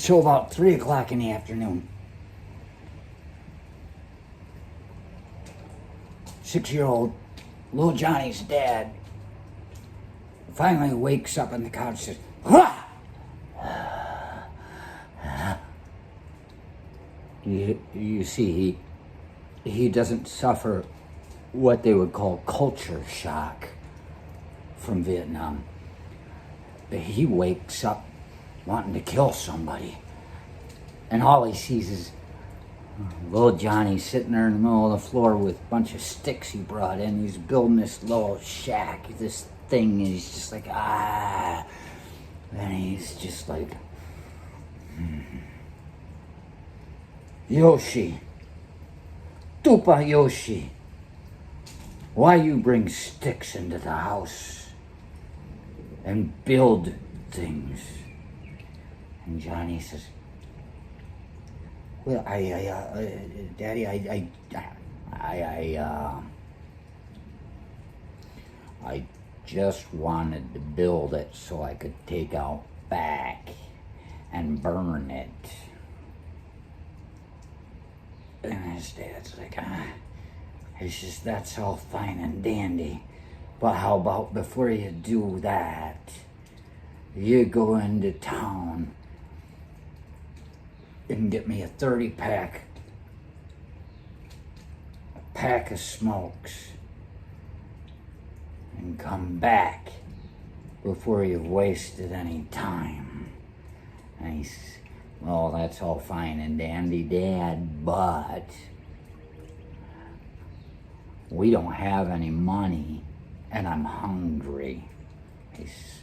So about 3 o'clock in the afternoon, 6-year-old little Johnny's dad finally wakes up on the couch and says, "Hah!" You see, he doesn't suffer what they would call culture shock from Vietnam. He wakes up wanting to kill somebody, and all he sees is little Johnny sitting there in the middle of the floor with a bunch of sticks he brought in. He's building this little shack, this thing, and he's just like, and he's just like, Joshi, Dupa Joshi, why you bring sticks into the house and build things? And Johnny says, well, Daddy, I just wanted to build it so I could take out back and burn it. And his dad's like, it's just, that's all fine and dandy, but how about before you do that, you go into town and get me a 30-pack, a pack of smokes, and come back before you've wasted any time. And he says, well, that's all fine and dandy, Dad, but we don't have any money and I'm hungry. He says,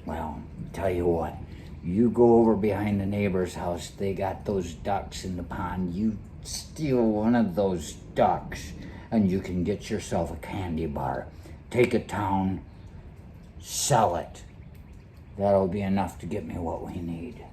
well, tell you what, you go over behind the neighbor's house, they got those ducks in the pond, you steal one of those ducks and you can get yourself a candy bar. Take it down, sell it. That'll be enough to get me what we need.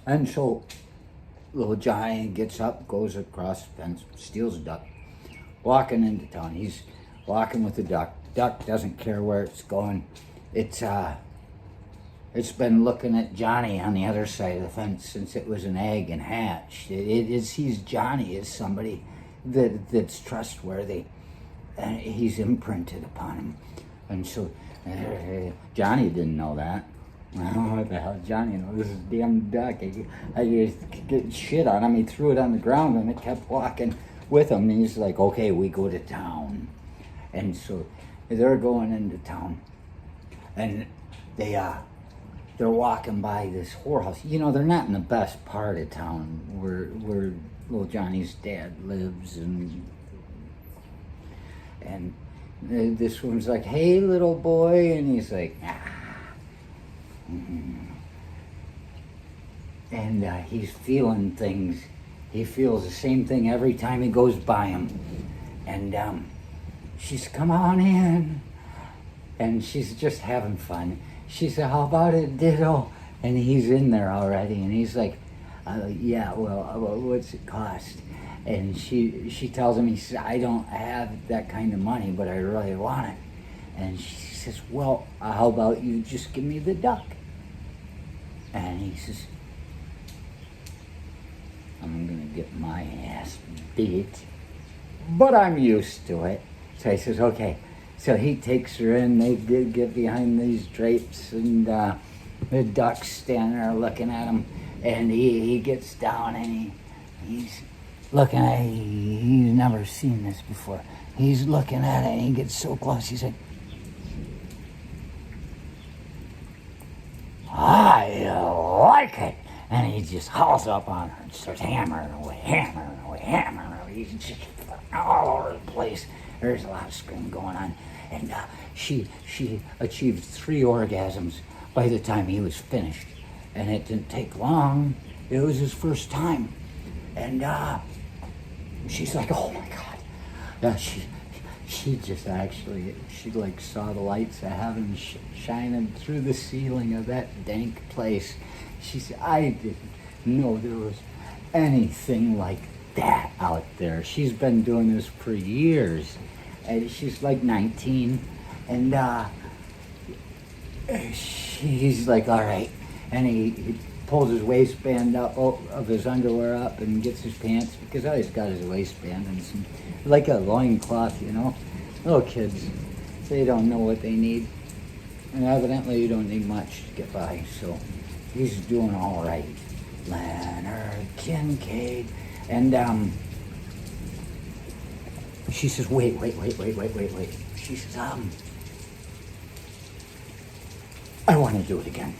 And so little Johnny gets up, goes across the fence, steals a duck, walking into town. He's walking with the duck. Duck doesn't care where it's going. It's been looking at Johnny on the other side of the fence since it was an egg and hatched. It sees Johnny as somebody that's trustworthy, and he's imprinted upon him. And so Johnny didn't know that. Well, what the hell, Johnny, this is a damn duck. I just get shit on him. He threw it on the ground and it kept walking with him. And he's like, okay, we go to town. And so they're going into town, and they're walking by this whorehouse. You know, they're not in the best part of town where little Johnny's dad lives, and this woman's like, hey, little boy, and he's like, and he's feeling things. He feels the same thing every time he goes by him. And she's, come on in. And she's just having fun. She said, how about it, ditto? And he's in there already. And he's like, yeah, well, what's it cost? And she tells him, he says, I don't have that kind of money, but I really want it. And she says, well, how about you just give me the duck? And he says, I'm gonna get my ass beat, but I'm used to it. So he says, okay. So he takes her in, they get behind these drapes, and the duck's standing there looking at him, and he gets down and he's looking at it. He's never seen this before. He's looking at it and he gets so close, he's like, I like it. And he just hauls up on her and starts hammering away. He's just all over the place. There's a lot of screaming going on. And she achieved 3 orgasms by the time he was finished. And it didn't take long. It was his first time. And she's like, oh my God. She just actually, she like saw the lights of heaven shining through the ceiling of that dank place. She said, I didn't know there was anything like that out there. She's been doing this for years. And she's like 19. And He's like, all right. And he pulls his waistband up, of his underwear up, and gets his pants, because all he's got is a waistband and some, like a loincloth, you know. Little kids, they don't know what they need. And evidently you don't need much to get by, so he's doing all right. Leonard Kincaid. And she says, wait. She says, I want to do it again.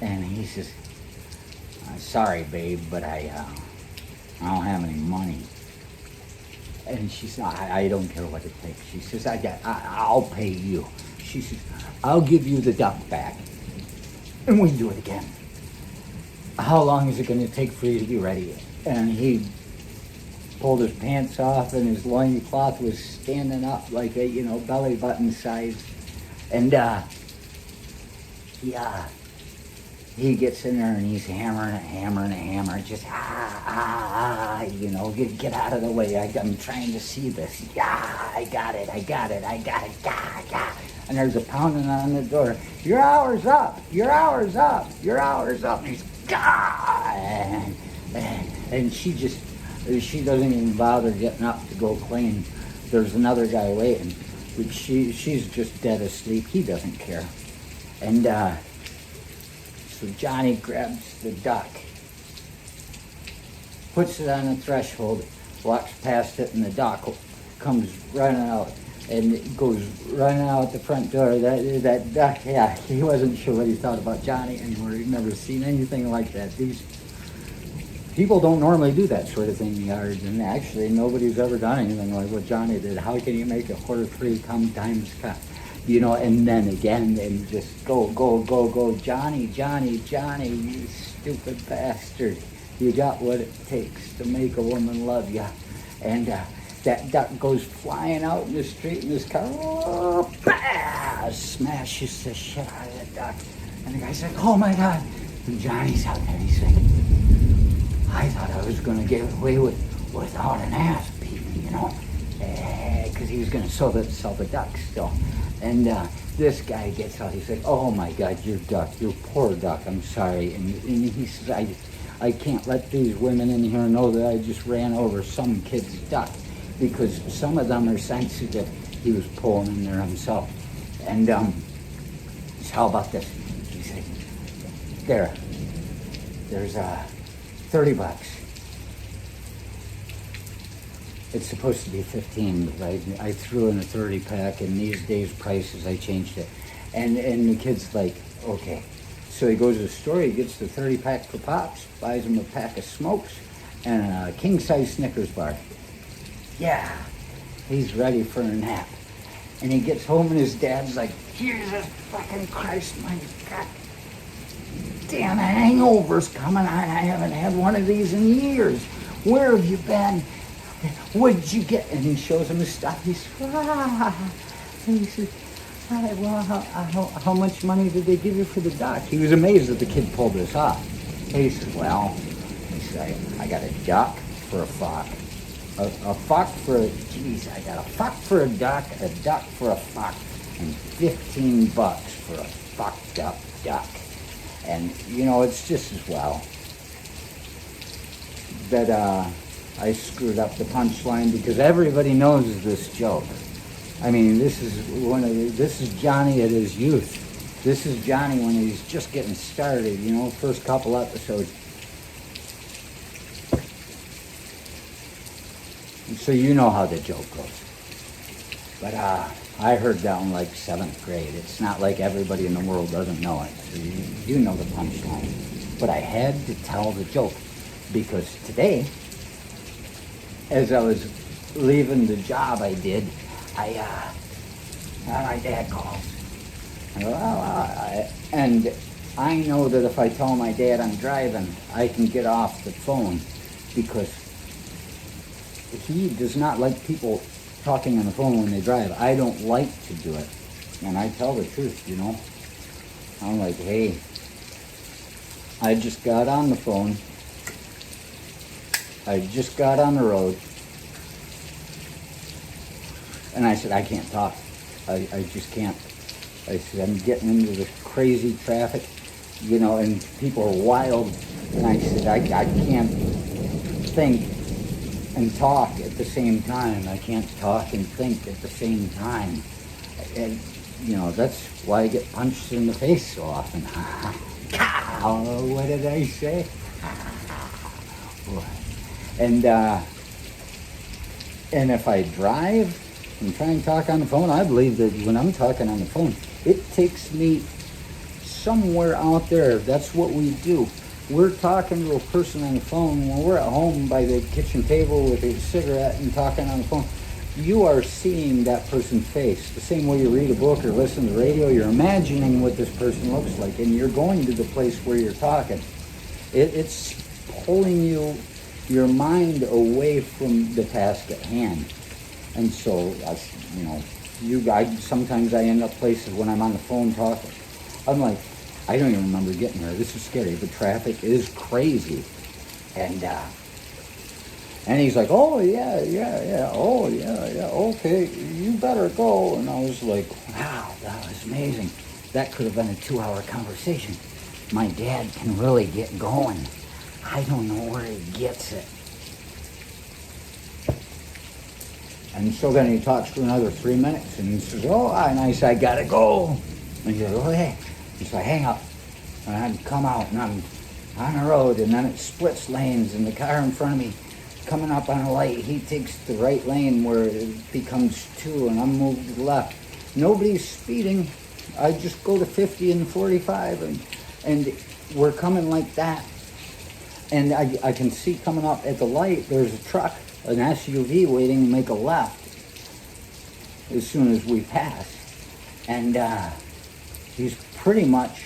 And he says, sorry, babe, but I don't have any money. And she says, I don't care what it takes. She says, I'll pay you. She says, I'll give you the duck back, and we do it again. How long is it going to take for you to be ready? And he pulled his pants off, and his loincloth was standing up like a, belly button size. And he gets in there and he's hammering, just get out of the way. I'm trying to see this. Yeah, I got it. Yeah. And there's a pounding on the door. Your hour's up. And he's, and she doesn't even bother getting up to go clean. There's another guy waiting. But she's just dead asleep. He doesn't care. And so Johnny grabs the duck, puts it on the threshold, walks past it, and the duck comes running out and goes running out the front door. That duck, yeah, he wasn't sure what he thought about Johnny anymore. He'd never seen anything like that. These people don't normally do that sort of thing in the yard, and actually nobody's ever done anything like what Johnny did. How can you make a quarter free come times cut? And then again, and just go, Johnny, you stupid bastard. You got what it takes to make a woman love you. And that duck goes flying out in the street in this car, smashes the shit out of the duck. And the guy's like, oh my God. And Johnny's out there, he's like, I thought I was going to get away without an ass beating, because he was going to sell the duck still. And this guy gets out. He's like, oh my God, your poor duck, I'm sorry. And he says, I can't let these women in here know that I just ran over some kid's duck, because some of them are sensitive. He was pulling in there himself. And so how about this? He said, there's $30. It's supposed to be 15, but I threw in a 30 pack, and these days prices, I changed it. And the kid's like, okay. So he goes to the store, he gets the 30 pack for Pops, buys him a pack of smokes, and a king size Snickers bar. Yeah, he's ready for a nap. And he gets home and his dad's like, Jesus fucking Christ, my God. Damn, a hangover's coming on. I haven't had one of these in years. Where have you been? What'd you get? And he shows him his stuff. He says, And he says, well, how much money did they give you for the duck? He was amazed that the kid pulled this off. And he said, I got a duck for a fuck. A fuck for a, I got a fuck for a duck for a fuck, and $15 for a fucked up duck. And, it's just as well that I screwed up the punchline, because everybody knows this joke. I mean, this is Johnny at his youth. This is Johnny when he's just getting started, first couple episodes. So you know how the joke goes. But I heard that in like 7th grade. It's not like everybody in the world doesn't know it. So you know the punchline. But I had to tell the joke, because today, as I was leaving the job I did, my dad calls. I go, and I know that if I tell my dad I'm driving, I can get off the phone, because he does not like people talking on the phone when they drive. I don't like to do it. And I tell the truth, I'm like, hey, I just got on the phone. I just got on the road. And I said, I can't talk. I just can't. I said, I'm getting into this crazy traffic, and people are wild. And I said, I can't think and talk at the same time. I can't talk and think at the same time. And, that's why I get punched in the face so often. What did I say? And if I drive and try and talk on the phone, I believe that when I'm talking on the phone, it takes me somewhere out there. That's what we do. We're talking to a person on the phone when we're at home by the kitchen table with a cigarette and talking on the phone. You are seeing that person's face. The same way you read a book or listen to the radio, you're imagining what this person looks like, and you're going to the place where you're talking. It's pulling your mind away from the task at hand. And so, sometimes I end up places when I'm on the phone talking. I'm like, I don't even remember getting there. This is scary. The traffic is crazy. And he's like, oh, yeah, oh, yeah, okay, you better go. And I was like, wow, that was amazing. That could have been a 2-hour conversation. My dad can really get going. I don't know where he gets it. And so then he talks for another 3 minutes, and he says, oh, and I said, I gotta go. And he goes, oh, hey. And so I hang up, and I come out, and I'm on the road, and then it splits lanes, and the car in front of me coming up on a light, he takes the right lane where it becomes 2, and I'm moved to the left. Nobody's speeding. I just go to 50 and 45, and we're coming like that. And I can see coming up at the light, there's a truck, an SUV waiting to make a left as soon as we pass. And he's pretty much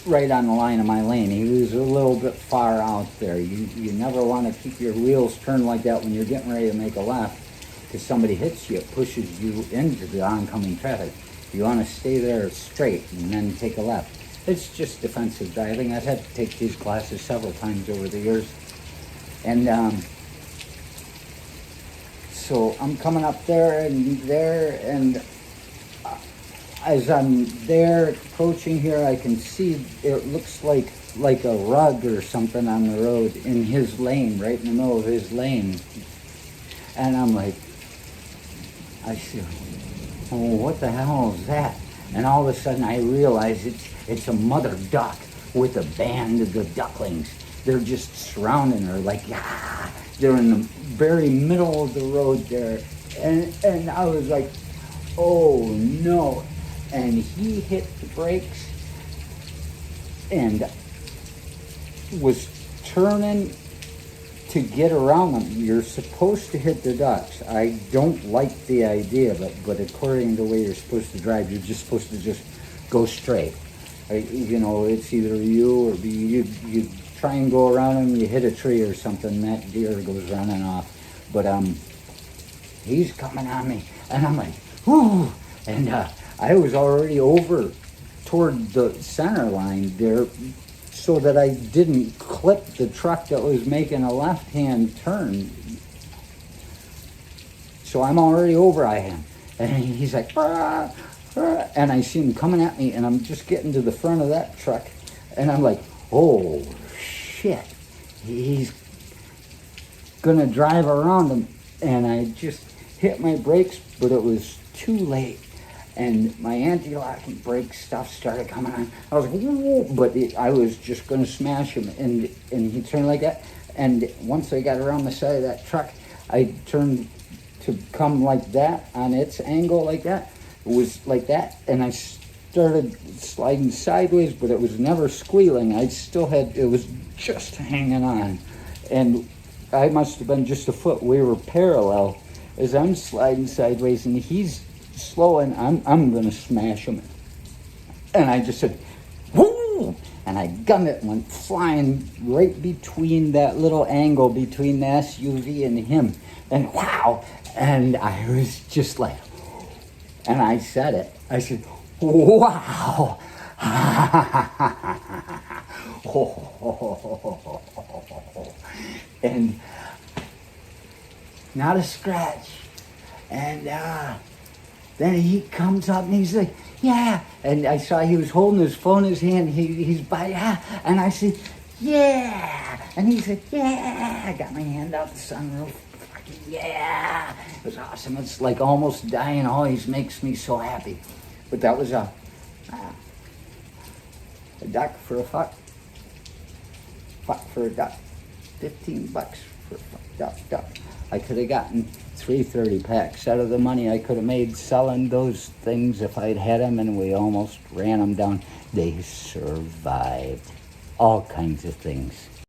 right on the line of my lane. He was a little bit far out there. You never want to keep your wheels turned like that when you're getting ready to make a left, because somebody hits you, it pushes you into the oncoming traffic. You want to stay there straight and then take a left. It's just defensive driving. I've had to take these classes several times over the years. And so I'm coming up there, and as I'm there approaching here, I can see it looks like a rug or something on the road in his lane, right in the middle of his lane. And I'm like, I see, oh, what the hell is that? And all of a sudden I realize it's a mother duck with a band of the ducklings. They're just surrounding her like, ah. They're in the very middle of the road there. And I was like, oh no. And he hit the brakes and was turning to get around them. You're supposed to hit the ducks. I don't like the idea of it, but according to the way you're supposed to drive, you're just supposed to just go straight. It's either you or you try and go around them, you hit a tree or something, that deer goes running off. But he's coming on me, and I'm like, whoo! And I was already over toward the center line there, so that I didn't clip the truck that was making a left-hand turn. So I'm already over him. And he's like, "Rah, rah," and I see him coming at me, and I'm just getting to the front of that truck, and I'm like, oh, shit. He's gonna drive around him. And I just hit my brakes, but it was too late. And my anti-locking brake stuff started coming on. I was like, whoa, but I was just going to smash him. And he turned like that. And once I got around the side of that truck, I turned to come like that on its angle like that. It was like that. And I started sliding sideways, but it was never squealing. It was just hanging on. And I must have been just a foot. We were parallel as I'm sliding sideways, and he's slow, and I'm going to smash him. And I just said, whoo! And I gunned it and went flying right between that little angle between the SUV and him. And wow! And I was just like, and I said it. I said, wow! And not a scratch. And Then he comes up and he's like, yeah. And I saw he was holding his phone in his hand. He's by, yeah. And I said, yeah. And he said, yeah. I got my hand out the sunroof. Fucking yeah. It was awesome. It's like almost dying always makes me so happy. But that was a duck for a fuck. Fuck for a duck. $15 for a duck. I could have gotten 330 packs out of the money I could have made selling those things if I'd had them, and we almost ran them down. They survived all kinds of things.